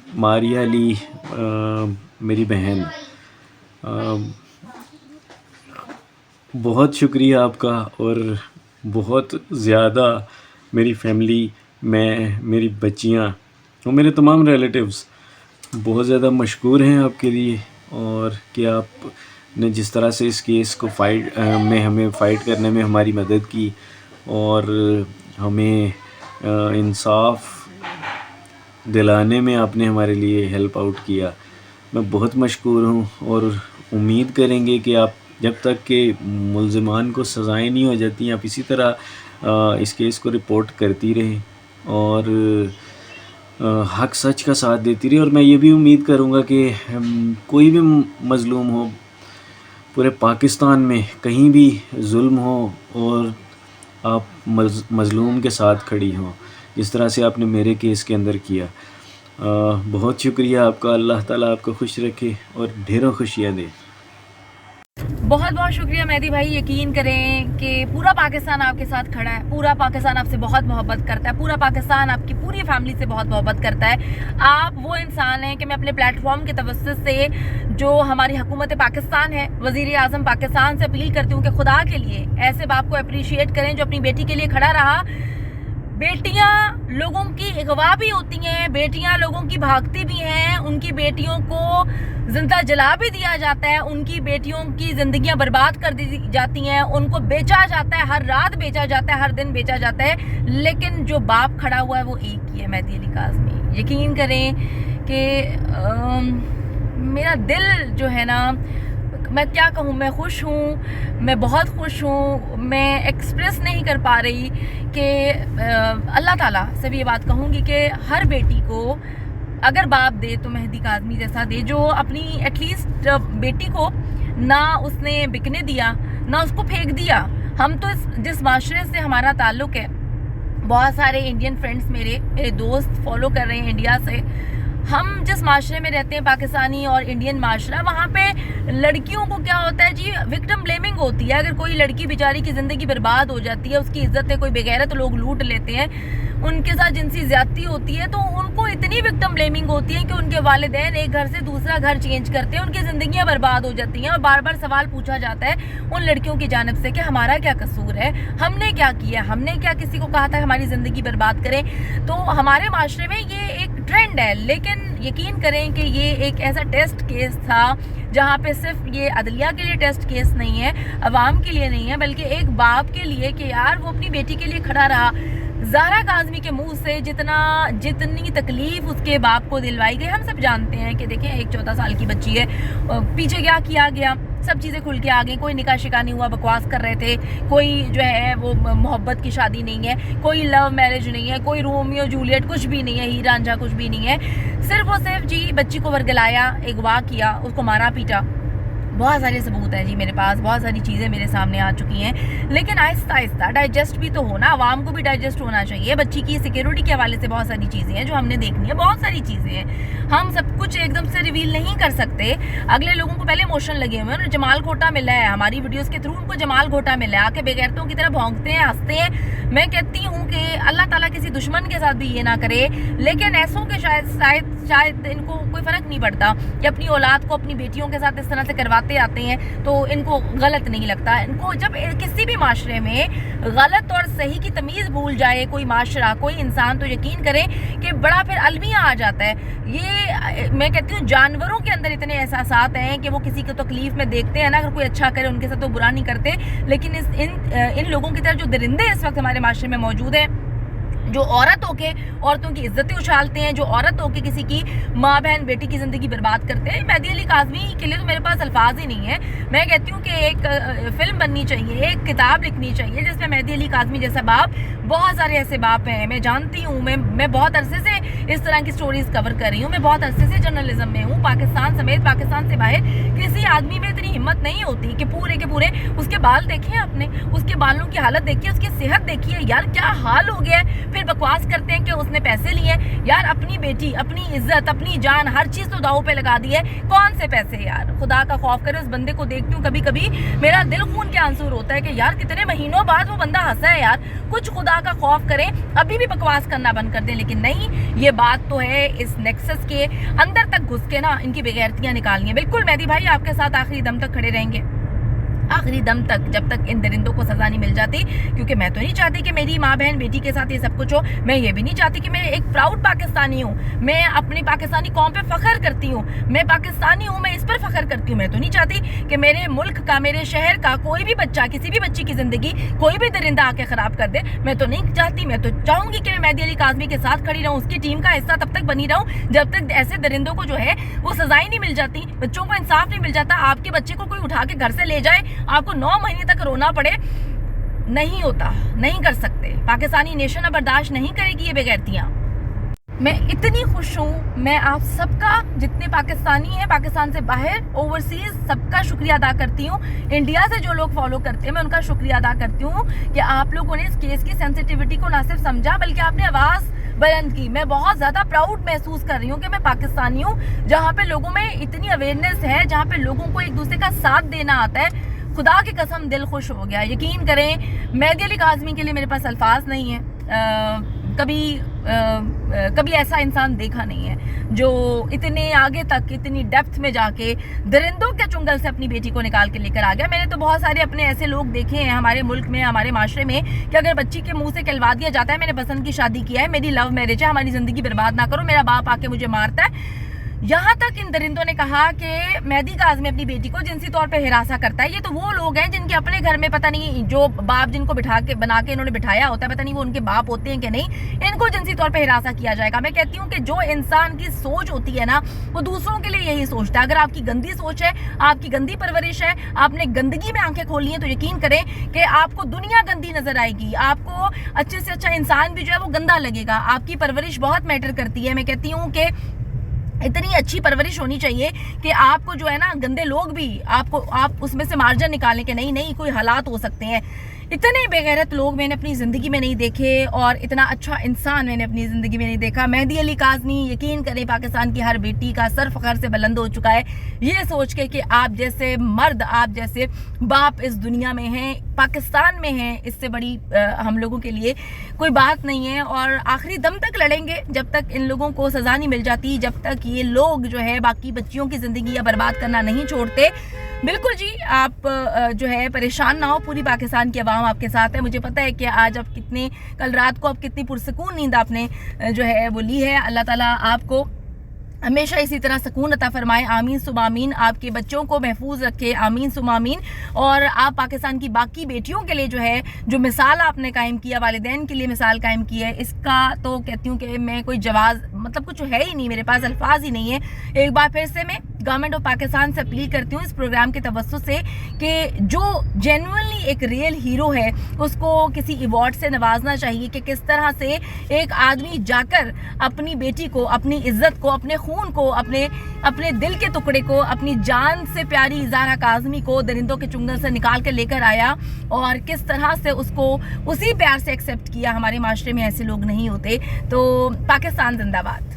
ماریہ علی میری بہن، بہت شکریہ آپ کا، اور بہت زیادہ میری فیملی، میری بچیاں اور میرے تمام ریلیٹیوز بہت زیادہ مشکور ہیں آپ کے لیے، اور کہ آپ نے جس طرح سے اس کیس کو ہمیں فائٹ کرنے میں ہماری مدد کی، اور ہمیں انصاف دلانے میں آپ نے ہمارے لیے ہیلپ آؤٹ کیا، میں بہت مشکور ہوں۔ اور امید کریں گے کہ آپ جب تک کہ ملزمان کو سزائیں نہیں ہو جاتی، آپ اسی طرح اس کیس کو رپورٹ کرتی رہیں اور حق سچ کا ساتھ دیتی رہی۔ اور میں یہ بھی امید کروں گا کہ کوئی بھی مظلوم ہو پورے پاکستان میں، کہیں بھی ظلم ہو، اور آپ مظلوم کے ساتھ کھڑی ہوں جس طرح سے آپ نے میرے کیس کے اندر کیا۔ بہت شکریہ آپ کا، اللہ تعالیٰ آپ کو خوش رکھے اور ڈھیروں خوشیاں دے۔ بہت بہت شکریہ مہدی بھائی، یقین کریں کہ پورا پاکستان آپ کے ساتھ کھڑا ہے، پورا پاکستان آپ سے بہت محبت کرتا ہے، پورا پاکستان آپ کی پوری فیملی سے بہت محبت کرتا ہے۔ آپ وہ انسان ہیں کہ میں اپنے پلیٹ فارم کے توسط سے جو ہماری حکومت پاکستان ہے، وزیر اعظم پاکستان سے اپیل کرتی ہوں کہ خدا کے لیے ایسے باپ کو اپریشیٹ کریں جو اپنی بیٹی کے لیے کھڑا رہا۔ بیٹیاں لوگوں کی اغوا بھی ہوتی ہیں، بیٹیاں لوگوں کی بھاگتی بھی ہیں، ان کی بیٹیوں کو زندہ جلا بھی دیا جاتا ہے، ان کی بیٹیوں کی زندگیاں برباد کر دی جاتی ہیں، ان کو بیچا جاتا ہے، ہر رات بیچا جاتا ہے، ہر دن بیچا جاتا ہے، لیکن جو باپ کھڑا ہوا ہے وہ ایک ہی ہے، مہدی علی کاظمی۔ یقین کریں کہ میرا دل جو ہے نا، میں کیا کہوں، میں خوش ہوں، میں بہت خوش ہوں، میں ایکسپریس نہیں کر پا رہی کہ اللہ تعالیٰ سے بھی یہ بات کہوں گی کہ ہر بیٹی کو اگر باپ دے تو مہدی کاظمی جیسا دے، جو اپنی ایٹ لیسٹ بیٹی کو نہ اس نے بکنے دیا، نہ اس کو پھینک دیا۔ ہم تو جس معاشرے سے ہمارا تعلق ہے، بہت سارے انڈین فرینڈس میرے دوست فالو کر رہے ہیں انڈیا سے، ہم جس معاشرے میں رہتے ہیں پاکستانی اور انڈین معاشرہ، وہاں پہ لڑکیوں کو کیا ہوتا ہے جی، وکٹم بلیمنگ ہوتی ہے۔ اگر کوئی لڑکی بیچاری کی زندگی برباد ہو جاتی ہے، اس کی عزت ہے، کوئی بغیرت لوگ لوٹ لیتے ہیں، ان کے ساتھ جنسی زیادتی ہوتی ہے، تو ان کو اتنی وکٹم بلیمنگ ہوتی ہے کہ ان کے والدین ایک گھر سے دوسرا گھر چینج کرتے ہیں، ان کی زندگیاں برباد ہو جاتی ہیں، اور بار بار سوال پوچھا جاتا ہے ان لڑکیوں کی جانب سے کہ ہمارا کیا قصور ہے، ہم نے کیا کیا، ہم نے کیا کسی کو کہا تھا ہماری زندگی برباد کریں۔ تو ہمارے معاشرے میں یہ ایک ٹرینڈ ہے، لیکن یقین کریں کہ یہ ایک ایسا ٹیسٹ کیس تھا جہاں پہ صرف یہ عدلیہ کے لیے ٹیسٹ کیس نہیں ہے، عوام کے لیے نہیں ہے، بلکہ ایک باپ کے لیے کہ یار وہ اپنی بیٹی کے لیے کھڑا رہا۔ زہرا کاظمی کے منہ سے جتنی تکلیف اس کے باپ کو دلوائی گئی، ہم سب جانتے ہیں کہ دیکھیں ایک 14 سال کی بچی ہے، پیچھے کیا کیا گیا، سب چیزیں کھل کے آ گئیں، کوئی نکاح شکا نہیں ہوا، بکواس کر رہے تھے، کوئی جو ہے وہ محبت کی شادی نہیں ہے، کوئی لو میرج نہیں ہے، کوئی رومیو جولیٹ کچھ بھی نہیں ہے، ہیرا رانجھا کچھ بھی نہیں ہے، صرف اور صرف جی بچی کو ورگلایا، اغوا کیا، اس کو مارا پیٹا۔ بہت سارے ثبوت ہیں جی میرے پاس، بہت ساری چیزیں میرے سامنے آ چکی ہیں، لیکن آہستہ آہستہ ڈائجسٹ بھی تو ہونا، عوام کو بھی ڈائجسٹ ہونا چاہیے۔ بچی کی سیکیورٹی کے حوالے سے بہت ساری چیزیں ہیں جو ہم نے دیکھنی ہے، بہت ساری چیزیں ہیں، ہم سب کچھ ایک دم سے ریویل نہیں کر سکتے۔ اگلے لوگوں کو پہلے ایموشن لگے ہوئے ہیں، جمال گھوٹا ملا ہے ہماری ویڈیوز کے تھرو، ان کو جمال گھوٹا ملا ہے، آ کے بغیرتوں کی طرح بھونکتے ہیں، ہنستے ہیں۔ میں کہتی ہوں کہ اللہ تعالیٰ کسی دشمن کے ساتھ بھی یہ نہ کرے، لیکن ایسوں کے شاید ان کو کوئی فرق نہیں پڑتا کہ اپنی اولاد کو اپنی بیٹیوں کے ساتھ اس طرح سے کرواتے آتے ہیں، تو ان کو غلط نہیں لگتا۔ ان کو جب کسی بھی معاشرے میں غلط اور صحیح کی تمیز بھول جائے کوئی معاشرہ، کوئی انسان، تو یقین کریں کہ بڑا پھر المیہ آ جاتا ہے۔ یہ میں کہتی ہوں جانوروں کے اندر اتنے احساسات ہیں کہ وہ کسی کو تکلیف میں دیکھتے ہیں نا، اگر کوئی اچھا کرے ان کے ساتھ تو برا نہیں کرتے، لیکن ان لوگوں کی طرح جو درندے اس وقت ہمارے معاشرے میں موجود ہیں، جو عورت ہو کے عورتوں کی عزتیں اچھالتے ہیں، جو عورت ہو کے کسی کی ماں بہن بیٹی کی زندگی برباد کرتے ہیں، مہدی علی کاظمی کے لیے تو میرے پاس الفاظ ہی نہیں ہے۔ میں کہتی ہوں کہ ایک فلم بننی چاہیے، ایک کتاب لکھنی چاہیے جس میں مہدی علی کاظمی جیسا باپ، بہت سارے ایسے باپ ہیں، میں جانتی ہوں، میں بہت عرصے سے اس طرح کی سٹوریز کور کر رہی ہوں، میں بہت عرصے سے جرنلزم میں ہوں، پاکستان سمیت پاکستان سے باہر کسی آدمی میں اتنی ہمت نہیں ہوتی کہ پورے کے پورے اس کے بال دیکھیں، اپنے اس کے بالوں کی حالت دیکھیے، اس کی صحت دیکھیے، یار کیا حال ہو گیا ہے، پھر پھر بکواس کرتے ہیں کہ اس نے پیسے لیے. یار اپنی بیٹی, اپنی عزت, اپنی جان, ہر چیز تو داؤ پہ لگا دی ہے. کون سے پیسے یار, خدا کا خوف کرے. اس بندے کو دیکھتی ہوں کبھی کبھی میرا دل خون کے آنسو ہوتا ہے کہ یار کتنے مہینوں بعد وہ بندہ ہنسا ہے یار. کچھ خدا کا خوف کریں, ابھی بھی بکواس کرنا بند کر دیں. لیکن نہیں, یہ بات تو ہے اس نیکسس کے اندر تک گھس کے نا ان کی بغیرتیاں نکالنی ہیں. بالکل مہدی بھائی آپ کے ساتھ آخری دم تک کھڑے رہیں گے, آخری دم تک, جب تک ان درندوں کو سزا نہیں مل جاتی. کیونکہ میں تو نہیں چاہتی کہ میری ماں بہن بیٹی کے ساتھ یہ سب کچھ ہو. میں یہ بھی نہیں چاہتی کہ میں ایک پراؤڈ پاکستانی ہوں, میں اپنی پاکستانی قوم پہ فخر کرتی ہوں, میں پاکستانی ہوں, میں اس پر فخر کرتی ہوں. میں تو نہیں چاہتی کہ میرے ملک کا, میرے شہر کا کوئی بھی بچہ, کسی بھی بچی کی زندگی کوئی بھی درندہ آ کے خراب کر دے. میں تو نہیں چاہتی. میں تو چاہوں گی کہ میں مہدی علی کاظمی کے ساتھ کھڑی رہوں, اس کی ٹیم کا حصہ تب تک بنی رہوں جب تک ایسے درندوں کو جو ہے وہ سزائیں نہیں مل جاتی, بچوں کو انصاف نہیں مل جاتا. آپ کے بچے کو کوئی اٹھا کے گھر سے لے جائے, آپ کو 9 مہینے تک رونا پڑے, نہیں ہوتا, نہیں کر سکتے. پاکستانی نیشن اب برداشت نہیں کرے گی یہ بغیرتیاں. میں اتنی خوش ہوں, میں آپ سب کا, جتنے پاکستانی ہیں, پاکستان سے باہر, اوورسیز, سب کا شکریہ ادا کرتی ہوں. انڈیا سے جو لوگ فالو کرتے ہیں میں ان کا شکریہ ادا کرتی ہوں کہ آپ لوگوں نے اس کیس کی سینسٹیوٹی کو نہ صرف سمجھا بلکہ آپ نے آواز بلند کی. میں بہت زیادہ پراؤڈ محسوس کر رہی ہوں کہ میں پاکستانی ہوں, جہاں پہ لوگوں میں اتنی اویئرنیس ہے, جہاں پہ لوگوں کو ایک دوسرے کا ساتھ دینا آتا ہے. خدا کی قسم دل خوش ہو گیا. یقین کریں مہدی علی کاظمی کے لیے میرے پاس الفاظ نہیں ہیں. کبھی ایسا انسان دیکھا نہیں ہے جو اتنے آگے تک, اتنی ڈیپتھ میں جا کے درندوں کے چنگل سے اپنی بیٹی کو نکال کے لے کر آ گیا. میں نے تو بہت سارے اپنے ایسے لوگ دیکھے ہیں ہمارے ملک میں, ہمارے معاشرے میں, کہ اگر بچی کے منہ سے کہلوا دیا جاتا ہے میں نے پسند کی شادی کیا ہے, میری لو میرج ہے, ہماری زندگی برباد نہ کرو, میرا باپ آ کے مجھے مارتا ہے. یہاں تک ان درندوں نے کہا کہ مہدی کاظمی اپنی بیٹی کو جنسی طور پہ ہراساں کرتا ہے. یہ تو وہ لوگ ہیں جن کے اپنے گھر میں پتہ نہیں, جو باپ جن کو بنا کے انہوں نے بٹھایا ہوتا ہے, پتہ نہیں وہ ان کے باپ ہوتے ہیں کہ نہیں, ان کو جنسی طور پہ ہراساں کیا جائے گا. میں کہتی ہوں کہ جو انسان کی سوچ ہوتی ہے نا, وہ دوسروں کے لیے یہی سوچتا ہے. اگر آپ کی گندی سوچ ہے, آپ کی گندی پرورش ہے, آپ نے گندگی میں آنکھیں کھولی ہیں, تو یقین کریں کہ آپ کو دنیا گندی نظر آئے گی. آپ کو اچھے سے اچھا انسان بھی جو ہے وہ گندا لگے گا. آپ کی پرورش بہت میٹر کرتی ہے. میں کہتی ہوں کہ اتنی اچھی پرورش ہونی چاہیے کہ آپ کو جو ہے نا, گندے لوگ بھی آپ اس میں سے مارجن نکالیں کہ نہیں کوئی حالات ہو سکتے ہیں. اتنے بے غیرت لوگ میں نے اپنی زندگی میں نہیں دیکھے, اور اتنا اچھا انسان میں نے اپنی زندگی میں نہیں دیکھا. مہدی علی کاظمی یقین کریں پاکستان کی ہر بیٹی کا سر فخر سے بلند ہو چکا ہے, یہ سوچ کے کہ آپ جیسے مرد, آپ جیسے باپ اس دنیا میں ہیں, پاکستان میں ہیں. اس سے بڑی ہم لوگوں کے لیے کوئی بات نہیں ہے. اور آخری دم تک لڑیں گے جب تک ان لوگوں کو سزا نہیں مل جاتی, جب تک یہ لوگ جو ہے باقی بچیوں کی زندگی برباد کرنا نہیں چھوڑتے. بالکل جی, آپ جو ہے پریشان نہ ہو, پوری پاکستان کی عوام آپ کے ساتھ ہے. مجھے پتہ ہے کہ آج آپ کل رات کو آپ کتنی پرسکون نیند آپ نے جو ہے وہ لی ہے. اللہ تعالیٰ آپ کو ہمیشہ اسی طرح سکون عطا فرمائے. آمین ثم آمین. آپ کے بچوں کو محفوظ رکھے. آمین ثم آمین. اور آپ پاکستان کی باقی بیٹیوں کے لیے جو ہے, جو مثال آپ نے قائم کیا, والدین کے لیے مثال قائم کی ہے, اس کا تو کہتی ہوں کہ میں کوئی جواز, مطلب کچھ ہے ہی نہیں, میرے پاس الفاظ ہی نہیں ہے. ایک بار پھر سے میں گورنمنٹ آف پاکستان سے اپیل کرتی ہوں اس پروگرام کے توسط سے کہ جو جینوئنلی ایک ریئل ہیرو ہے اس کو کسی ایوارڈ سے نوازنا چاہیے. کہ کس طرح سے ایک آدمی جا کر اپنی بیٹی کو, اپنی عزت کو, اپنے خون کو, اپنے دل کے ٹکڑے کو, اپنی جان سے پیاری زہرا کاظمی کو درندوں کے چنگل سے نکال کے لے کر آیا, اور کس طرح سے اس کو اسی پیار سے ایکسیپٹ کیا. ہمارے معاشرے میں ایسے لوگ نہیں ہوتے. تو پاکستان زندہ باد.